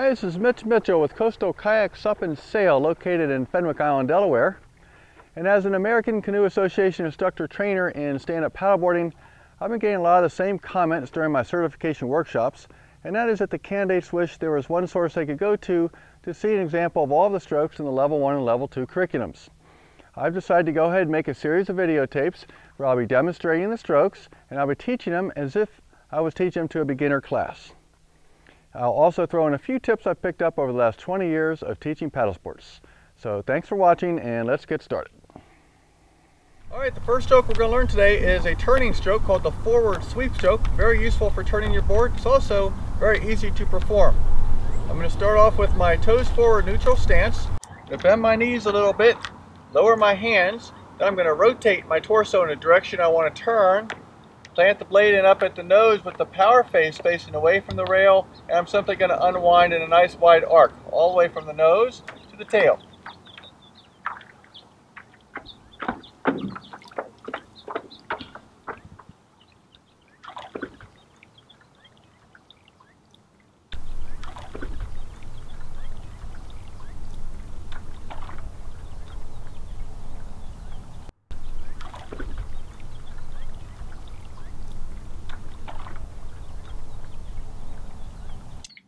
Hi, this is Mitch Mitchell with Coastal Kayak Sup and Sail located in Fenwick Island, Delaware. And as an American Canoe Association instructor trainer in stand-up paddleboarding, I've been getting a lot of the same comments during my certification workshops, and that is that the candidates wish there was one source they could go to see an example of all the strokes in the Level 1 and Level 2 curriculums. I've decided to go ahead and make a series of videotapes where I'll be demonstrating the strokes and I'll be teaching them as if I was teaching them to a beginner class. I'll also throw in a few tips I've picked up over the last 20 years of teaching paddle sports. So thanks for watching and let's get started. Alright, the first stroke we're going to learn today is a turning stroke called the forward sweep stroke. Very useful for turning your board. It's also very easy to perform. I'm going to start off with my toes forward neutral stance. I'm going to bend my knees a little bit, lower my hands, then I'm going to rotate my torso in a direction I want to turn. Plant the blade in up at the nose with the power face facing away from the rail, and I'm simply going to unwind in a nice wide arc all the way from the nose to the tail.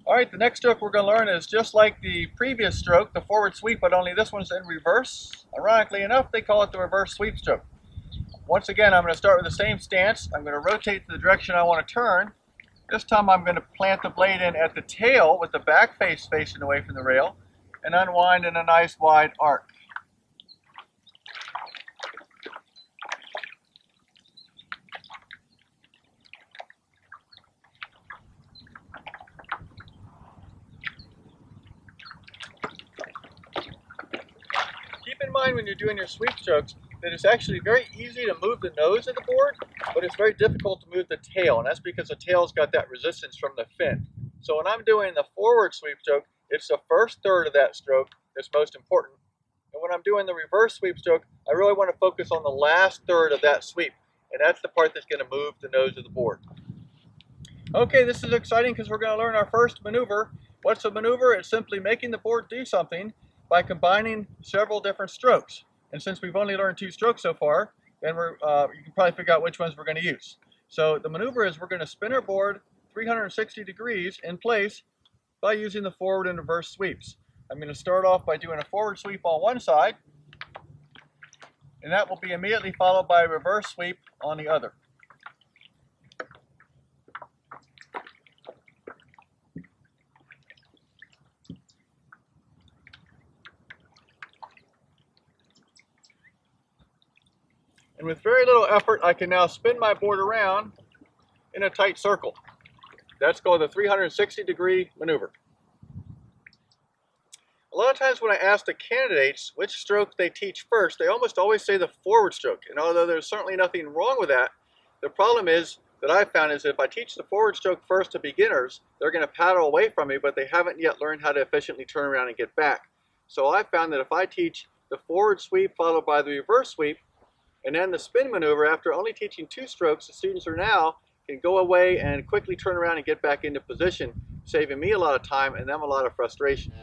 Alright, the next stroke we're going to learn is just like the previous stroke, the forward sweep, but only this one's in reverse. Ironically enough, they call it the reverse sweep stroke. Once again, I'm going to start with the same stance. I'm going to rotate to the direction I want to turn. This time I'm going to plant the blade in at the tail with the back face facing away from the rail and unwind in a nice wide arc. Keep in mind when you're doing your sweep strokes that it's actually very easy to move the nose of the board, but it's very difficult to move the tail, and that's because the tail's got that resistance from the fin. So when I'm doing the forward sweep stroke, it's the first third of that stroke that's most important. And when I'm doing the reverse sweep stroke, I really want to focus on the last third of that sweep, and that's the part that's going to move the nose of the board. Okay, this is exciting because we're going to learn our first maneuver. What's a maneuver? It's simply making the board do something by combining several different strokes. And since we've only learned 2 strokes so far, then you can probably figure out which ones we're going to use. So the maneuver is we're going to spin our board 360 degrees in place by using the forward and reverse sweeps. I'm going to start off by doing a forward sweep on one side, and that will be immediately followed by a reverse sweep on the other. And with very little effort, I can now spin my board around in a tight circle. That's called the 360-degree maneuver. A lot of times when I ask the candidates which stroke they teach first, they almost always say the forward stroke. And although there's certainly nothing wrong with that, the problem is that I've found is if I teach the forward stroke first to beginners, they're going to paddle away from me, but they haven't yet learned how to efficiently turn around and get back. So I've found that if I teach the forward sweep followed by the reverse sweep, and then the spin maneuver, after only teaching 2 strokes, the students can go away and quickly turn around and get back into position, saving me a lot of time and them a lot of frustration.